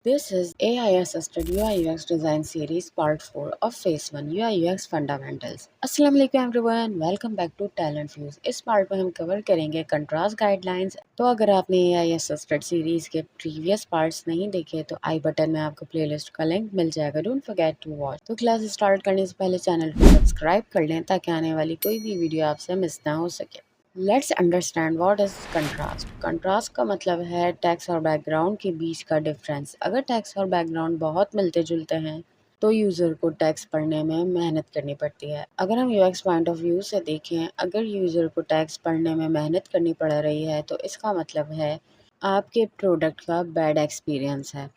This is AI Assisted UI UX Design Series Part 4 of Phase 1 UI UX Fundamentals. अस्सलाम वालेकुम everyone, welcome back to Talent Fuse. इस part में हम cover करेंगे contrast guidelines. तो अगर आपने AI Assisted सीरीज के प्रीवियस पार्ट्स नहीं देखे तो आई बटन में आपको प्लेलिस्ट का लिंक मिल जाएगा। Don't forget to watch. तो क्लास स्टार्ट करने से पहले चैनल को सब्सक्राइब कर लें ताकि आने वाली कोई भी वीडियो आपसे मिस ना हो सके। Let's understand what is contrast. Contrast का मतलब है टेक्स्ट और बैकग्राउंड के बीच का डिफरेंस। अगर टेक्स्ट और बैकग्राउंड बहुत मिलते जुलते हैं तो यूज़र को टेक्स्ट पढ़ने में मेहनत करनी पड़ती है। अगर हम यूएक्स पॉइंट ऑफ व्यू से देखें, अगर यूज़र को टेक्स्ट पढ़ने में मेहनत करनी पड़ रही है तो इसका मतलब है आपके प्रोडक्ट का बैड एक्सपीरियंस है।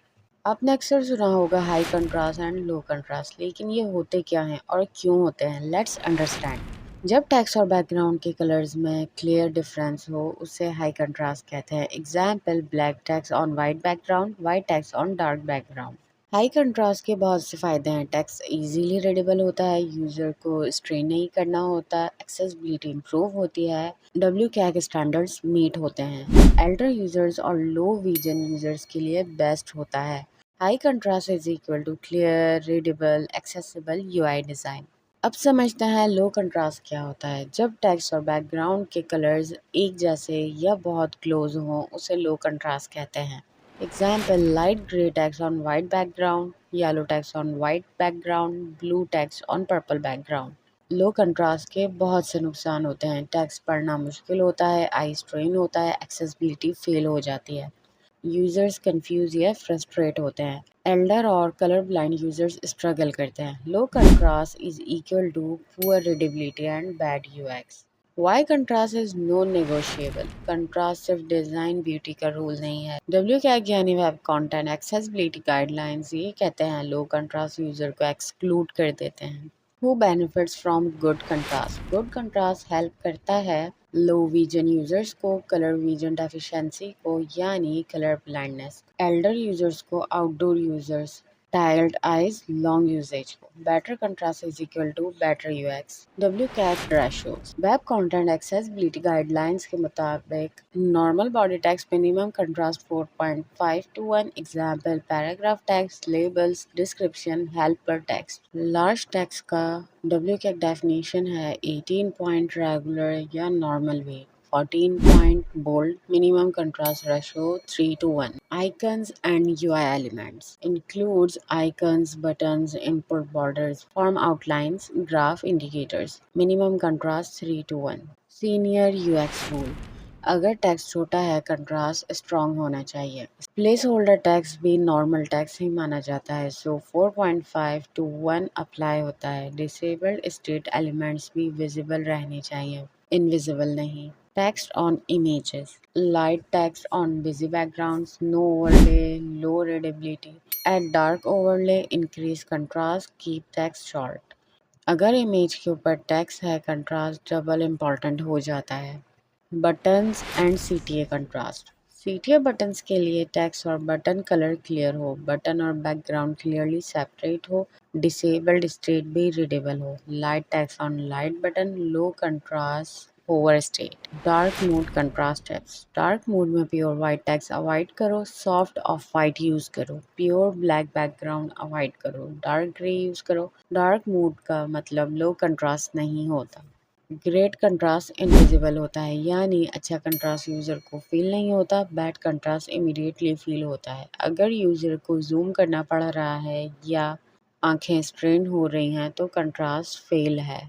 आपने अक्सर सुना होगा high contrast and low contrast, लेकिन ये होते क्या हैं और क्यों होते हैं? Let's understand. जब टेक्स्ट और बैकग्राउंड के कलर्स में क्लियर डिफरेंस हो उसे हाई कंट्रास्ट कहते हैं। Example, black text on white background, white text on dark background. High contrast के बहुत से फ़ायदे हैं। टेक्स्ट इजीली रीडेबल होता है, यूज़र को स्ट्रेन नहीं करना होता, एक्सेसिबिलिटी इंप्रूव होती है, डब्ल्यू कैग स्टैंडर्ड्स मीट होते हैं, एल्डर यूज़र्स और लो विजन यूज़र्स के लिए बेस्ट होता है। High contrast is equal to clear, readable, accessible UI design. अब समझते हैं लो कंट्रास्ट क्या होता है। जब टेक्स्ट और बैकग्राउंड के कलर्स एक जैसे या बहुत क्लोज हों उसे लो कंट्रास्ट कहते हैं। Example, light grey text on white background, yellow text on white background, blue text on purple background. Low contrast के बहुत से नुकसान होते हैं। टेक्स्ट पढ़ना मुश्किल होता है, आई स्ट्रेन होता है, एक्सेसिबिलिटी फेल हो जाती है, यूजर्स कंफ्यूज या फ्रस्ट्रेट होते हैं, एल्डर और कलर ब्लाइंड यूजर्स स्ट्रगल करते हैं। Low contrast is equal to poor readability and bad UX. Why contrast is non negotiable. Contrast सिर्फ डिजाइन ब्यूटी का रूल नहीं है। डब्ल्यू कैग यानी वेब कंटेंट एक्सेसिबिलिटी गाइडलाइंस ये कहते हैं लो कंट्रास्ट यूजर को एक्सक्लूड कर देते हैं। Who benefits from good contrast? Good contrast help करता है लो विजन यूजर्स को, कलर विजन डेफिशिएंसी को यानी कलर ब्लाइंडनेस, एल्डर यूजर्स को, outdoor users, tired eyes, long usage को। Better contrast is equal to better UX. W कैट ratios. Web content accessibility guidelines के मुताबिक normal body text minimum contrast 4.5 to 1। Example, paragraph text, labels, description, helper text. Large text का W कैट definition है 18 point regular या normal weight, 14 point bold, minimum contrast ratio 3 to 1. Icons and UI elements includes icons, buttons, input borders, form outlines, graph indicators. Minimum contrast 3 to 1. Senior UX rule. अगर text छोटा है contrast strong होना चाहिए। Place holder text भी normal text ही माना जाता है, सो 4.5 to 1 apply होता है। डिसेबल्ड स्टेट एलिमेंट्स भी विजिबल रहने चाहिए, इनविजिबल नहीं। Text on images. Light text on busy backgrounds, no overlay, low readability. Add dark overlay, increase contrast, keep text short. अगर इमेज के ऊपर टेक्स्ट है कंट्रास्ट डबल इम्पॉर्टेंट हो जाता है। Buttons and CTA contrast. CTA buttons के लिए text और बटन कलर क्लियर हो, बटन और बैकग्राउंड क्लियरली सेपरेट हो, डिसेबल्ड स्टेट भी रीडेबल हो। Light text on light button, low contrast over state. Dark mode contrast text. Dark mode में pure white text avoid करो, सॉफ्ट ऑफ वाइट यूज करो, pure black background avoid करो, dark grey use करो। Dark mode का मतलब लो contrast नहीं होता। Great contrast invisible होता है, यानी अच्छा कंट्रास्ट यूज़र को फील नहीं होता, बैड कंट्रास्ट इमीडिएटली फील होता है। अगर यूज़र को जूम करना पड़ रहा है या आंखें स्ट्रेन हो रही हैं तो कंट्रास्ट फेल है।